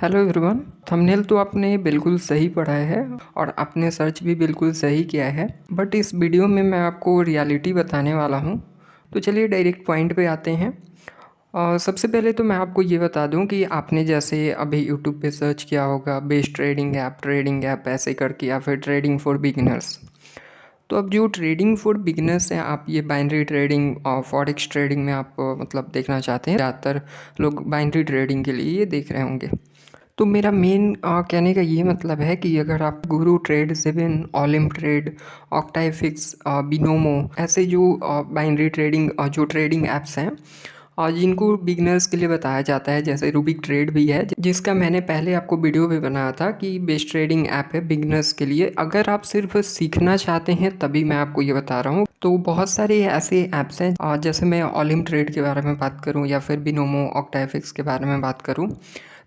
Hello everyone. Thumbnail तो आपने बिल्कुल सही पढ़ा है और आपने सर्च भी बिल्कुल सही किया है, बट इस वीडियो में मैं आपको रियलिटी बताने वाला हूँ। तो चलिए डायरेक्ट पॉइंट पे आते हैं। सबसे पहले तो मैं आपको ये बता दूं कि आपने जैसे अभी यूट्यूब पे सर्च किया होगा बेस्ट ट्रेडिंग ऐप ऐसे करके, या फिर ट्रेडिंग फॉर बिगिनर्स। तो अब जो ट्रेडिंग फॉर बिगिनर्स हैं, आप ये बाइनरी ट्रेडिंग और फॉरेक्स ट्रेडिंग में आप मतलब देखना चाहते हैं। ज़्यादातर लोग बाइनरी ट्रेडिंग के लिए ये देख रहे होंगे। तो मेरा मेन कहने का ये मतलब है कि अगर आप गुरु ट्रेड, सेवन, ओलिम ट्रेड, ऑक्टाइफिक्स, बिनोमो, ऐसे जो बाइनरी ट्रेडिंग जो ट्रेडिंग ऐप्स हैं और जिनको बिगनर्स के लिए बताया जाता है, जैसे रूबिक ट्रेड भी है, जिसका मैंने पहले आपको वीडियो भी बनाया था कि बेस्ट ट्रेडिंग ऐप है बिगनर्स के लिए। अगर आप सिर्फ सीखना चाहते हैं तभी मैं आपको ये बता रहा हूँ। तो बहुत सारे ऐसे ऐप्स हैं, जैसे मैं ओलिम ट्रेड के बारे में बात करूँ या फिर बिनोमो, ऑक्टाइफिक्स के बारे में बात करूँ।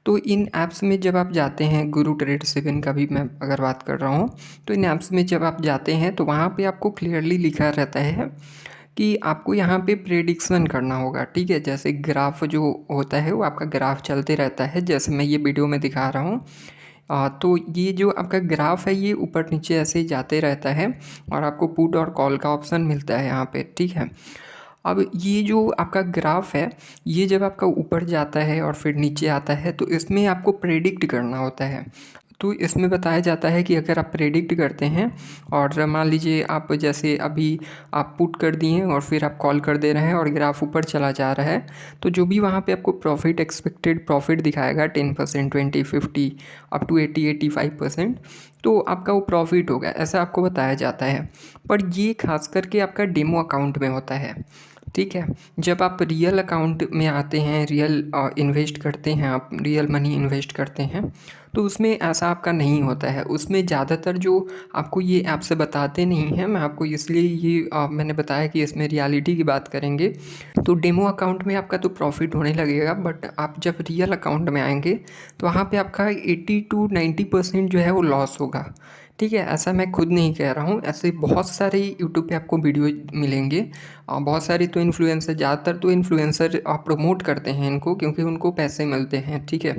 तो इन ऐप्स में जब आप जाते हैं, गुरु ट्रेड सेवन का भी मैं अगर बात कर रहा हूँ, तो इन ऐप्स में जब आप जाते हैं तो वहाँ पे आपको क्लियरली लिखा रहता है कि आपको यहाँ पे प्रेडिक्शन करना होगा। ठीक है, जैसे ग्राफ जो होता है वो आपका ग्राफ चलते रहता है, जैसे मैं ये वीडियो में दिखा रहा हूँ। तो ये जो आपका ग्राफ है ये ऊपर नीचे ऐसे ही जाते रहता है और आपको पुट और कॉल का ऑप्शन मिलता है यहाँ पे। ठीक है, अब ये जो आपका ग्राफ है, ये जब आपका ऊपर जाता है और फिर नीचे आता है तो इसमें आपको प्रेडिक्ट करना होता है। तो इसमें बताया जाता है कि अगर आप प्रेडिक्ट करते हैं और मान लीजिए आप जैसे अभी आप पुट कर दिए और फिर आप कॉल कर दे रहे हैं और ग्राफ ऊपर चला जा रहा है, तो जो भी वहाँ पे आपको प्रॉफिट, एक्सपेक्टेड प्रॉफिट दिखाएगा 10%, 20, 50 अप टू 80, 85%, तो आपका वो प्रॉफिट होगा, ऐसा आपको बताया जाता है। पर ये खास करके आपका डेमो अकाउंट में होता है। ठीक है, जब आप रियल अकाउंट में आते हैं, रियल इन्वेस्ट करते हैं, आप रियल मनी इन्वेस्ट करते हैं, तो उसमें ऐसा आपका नहीं होता है। उसमें ज़्यादातर जो आपको ये ऐप से बताते नहीं हैं, मैं आपको इसलिए ये मैंने बताया कि इसमें रियलिटी की बात करेंगे। तो डेमो अकाउंट में आपका तो प्रॉफिट होने लगेगा, बट आप जब रियल अकाउंट में आएंगे तो वहाँ पे आपका 80 to 90% जो है वो लॉस होगा। ठीक है, ऐसा मैं खुद नहीं कह रहा हूँ, ऐसे बहुत सारे यूट्यूब पे आपको वीडियो मिलेंगे। बहुत सारी तो इन्फ्लुएंसर, ज़्यादातर तो इन्फ्लुएंसर प्रमोट करते हैं इनको क्योंकि उनको पैसे मिलते हैं। ठीक है,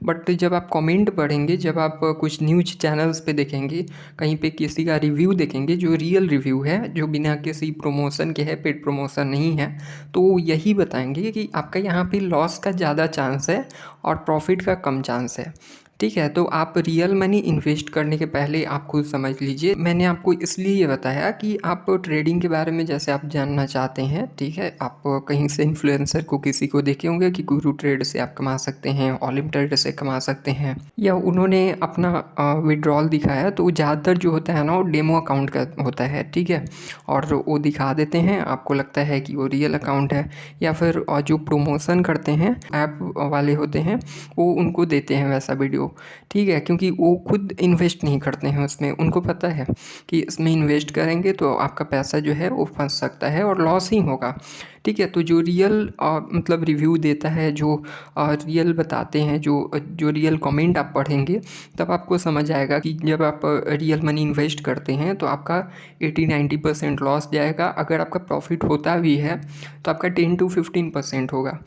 बट जब आप कमेंट पढ़ेंगे, जब आप कुछ न्यूज़ चैनल्स पे देखेंगे, कहीं पे किसी का रिव्यू देखेंगे जो रियल रिव्यू है, जो बिना किसी प्रमोशन के है, पेड प्रमोशन नहीं है, तो यही बताएंगे कि आपका यहाँ पे लॉस का ज़्यादा चांस है और प्रॉफिट का कम चांस है। ठीक है, तो आप रियल मनी इन्वेस्ट करने के पहले आप खुद समझ लीजिए। मैंने आपको इसलिए ये बताया कि आप ट्रेडिंग के बारे में जैसे आप जानना चाहते हैं, ठीक है, आप कहीं से इन्फ्लुएंसर को किसी को देखे होंगे कि गुरु ट्रेड से आप कमा सकते हैं, ओलिम ट्रेड से कमा सकते हैं, या उन्होंने अपना विड्रॉल दिखाया, तो ज़्यादातर जो होता है ना वो डेमो अकाउंट का होता है। ठीक है, और वो दिखा देते हैं, आपको लगता है कि वो रियल अकाउंट है, या फिर जो प्रमोशन करते हैं ऐप वाले होते हैं वो उनको देते हैं वैसा वीडियो। ठीक है, क्योंकि वो खुद इन्वेस्ट नहीं करते हैं उसमें, उनको पता है कि इसमें इन्वेस्ट करेंगे तो आपका पैसा जो है वो फंस सकता है और लॉस ही होगा। ठीक है, तो जो रियल मतलब रिव्यू देता है, जो रियल बताते हैं, जो जो रियल कमेंट आप पढ़ेंगे, तब आपको समझ आएगा कि जब आप रियल मनी इन्वेस्ट करते हैं तो आपका 80-90% लॉस जाएगा। अगर आपका प्रॉफिट होता भी है तो आपका 10 to 15% होगा।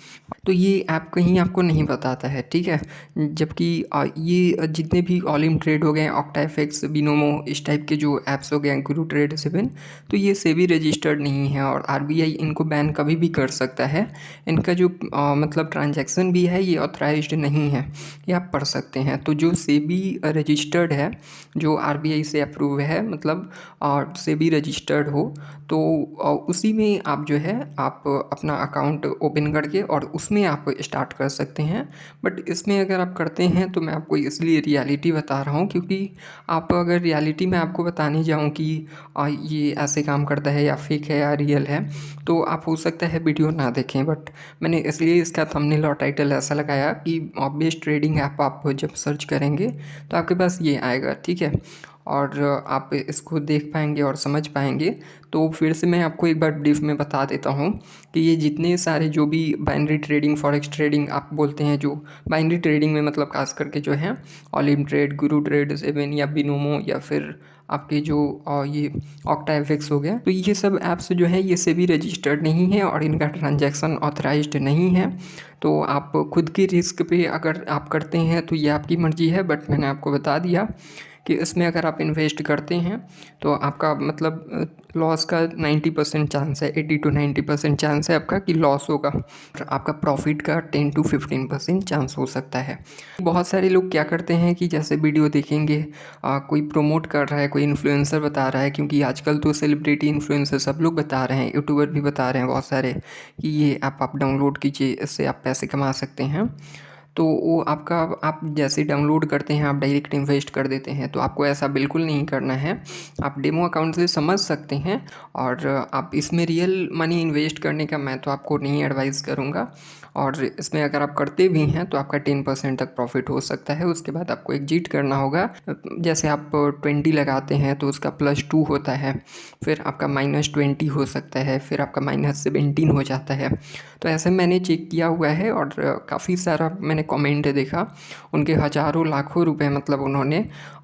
तो ये ऐप कहीं आपको नहीं बताता है। ठीक है, जबकि ये जितने भी ओलिम ट्रेड हो गए, ऑक्टाइफिक्स, बिनोमो, इस टाइप के जो ऐप्स हो गए, गुरु ट्रेड सेवन, तो ये सेबी रजिस्टर्ड नहीं है और आरबीआई इनको बैन कभी भी कर सकता है। इनका जो मतलब ट्रांजैक्शन भी है ये ऑथराइज्ड नहीं है, ये आप पढ़ सकते हैं। तो जो सेबी रजिस्टर्ड है, जो आरबीआई से अप्रूव है, मतलब सेबी रजिस्टर्ड हो, तो उसी में आप जो है आप अपना अकाउंट ओपन करके और उसमें आप स्टार्ट कर सकते हैं। बट इसमें अगर आप करते हैं तो मैं आपको इसलिए रियलिटी बता रहा हूँ, क्योंकि आप अगर रियलिटी में आपको बताने जाऊँ कि ये ऐसे काम करता है या फेक है या रियल है, तो आप हो सकता है वीडियो ना देखें। बट मैंने इसलिए इसका थंबनेल और टाइटल ऐसा लगाया कि बेस्ट ट्रेडिंग ऐप आप जब सर्च करेंगे तो आपके पास ये आएगा। ठीक है, और आप इसको देख पाएंगे और समझ पाएंगे। तो फिर से मैं आपको एक बार ब्रीफ में बता देता हूँ कि ये जितने सारे जो भी बाइनरी ट्रेडिंग, फॉरेक्स ट्रेडिंग आप बोलते हैं, जो बाइनरी ट्रेडिंग में मतलब खास करके जो है ऑलिम ट्रेड, गुरु ट्रेड 7 या बिनोमो या फिर आपके जो ये ऑक्टा एफएक्स हो गया, तो ये सब ऐप्स जो है ये सेबी रजिस्टर्ड नहीं है और इनका ट्रांजैक्शन ऑथराइज्ड नहीं है। तो आप खुद की रिस्क पे अगर आप करते हैं तो ये आपकी मर्ज़ी है, बट मैंने आपको बता दिया कि इसमें अगर आप इन्वेस्ट करते हैं तो आपका मतलब लॉस का 90% चांस है, 80 to 90% चांस है आपका कि लॉस होगा, और आपका प्रॉफिट का 10 to 15% चांस हो सकता है। बहुत सारे लोग क्या करते हैं कि जैसे वीडियो देखेंगे, कोई प्रमोट कर रहा है, कोई इन्फ्लुएंसर बता रहा है, क्योंकि आजकल तो सेलिब्रिटी इन्फ्लुएंसर सब लोग बता रहे हैं, यूट्यूबर भी बता रहे हैं बहुत सारे कि ये ऐप आप डाउनलोड कीजिए, इससे आप पैसे कमा सकते हैं। तो वो आपका, आप जैसे डाउनलोड करते हैं आप डायरेक्ट इन्वेस्ट कर देते हैं, तो आपको ऐसा बिल्कुल नहीं करना है। आप डेमो अकाउंट से समझ सकते हैं, और आप इसमें रियल मनी इन्वेस्ट करने का मैं तो आपको नहीं एडवाइस करूँगा। और इसमें अगर आप करते भी हैं तो आपका 10% तक प्रॉफिट हो सकता है, उसके बाद आपको एग्जिट करना होगा। जैसे आप 20 लगाते हैं तो उसका +2 होता है, फिर आपका -20 हो सकता है, फिर आपका -17 हो जाता है। तो ऐसे मैंने चेक किया हुआ है और काफ़ी सारा मैंने कमेंट देखा, उनके हज़ारों लाखों रुपए मतलब उन्होंने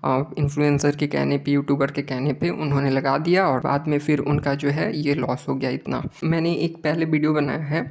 इन्फ्लुएंसर के कहने पे, यूट्यूबर के कहने पे उन्होंने लगा दिया, और बाद में फिर उनका जो है ये लॉस हो गया इतना। मैंने एक पहले वीडियो बनाया है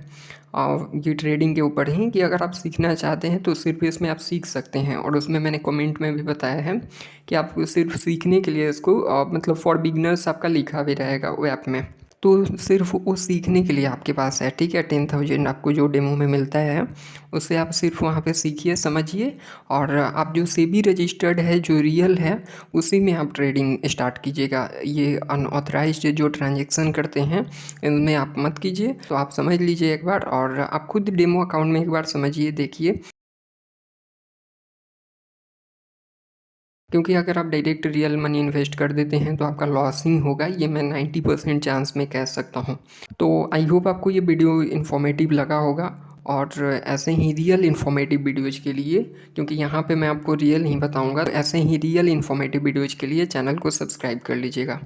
ये ट्रेडिंग के ऊपर ही, कि अगर आप सीखना चाहते हैं तो सिर्फ इसमें आप सीख सकते हैं, और उसमें मैंने कमेंट में भी बताया है कि आप सिर्फ सीखने के लिए इसको मतलब फॉर बिगनर्स आपका लिखा भी रहेगा वो ऐप में, तो सिर्फ वो सीखने के लिए आपके पास है, ठीक है। 10,000 आपको जो डेमो में मिलता है उससे आप सिर्फ वहाँ पे सीखिए, समझिए, और आप जो सेबी रजिस्टर्ड है, जो रियल है, उसी में आप ट्रेडिंग स्टार्ट कीजिएगा। ये अनऑथराइज्ड जो ट्रांजेक्शन करते हैं इनमें आप मत कीजिए। तो आप समझ लीजिए एक बार, और आप खुद डेमो अकाउंट में एक बार समझिए, देखिए, क्योंकि अगर आप डायरेक्ट रियल मनी इन्वेस्ट कर देते हैं तो आपका लॉस ही होगा, ये मैं 90% चांस में कह सकता हूँ। तो आई होप आपको ये वीडियो इन्फॉर्मेटिव लगा होगा, और ऐसे ही रियल इन्फॉर्मेटिव वीडियोज़ के लिए, क्योंकि यहाँ पे मैं आपको रियल ही बताऊँगा, तो ऐसे ही रियल इन्फॉर्मेटिव वीडियोज़ के लिए चैनल को सब्सक्राइब कर लीजिएगा।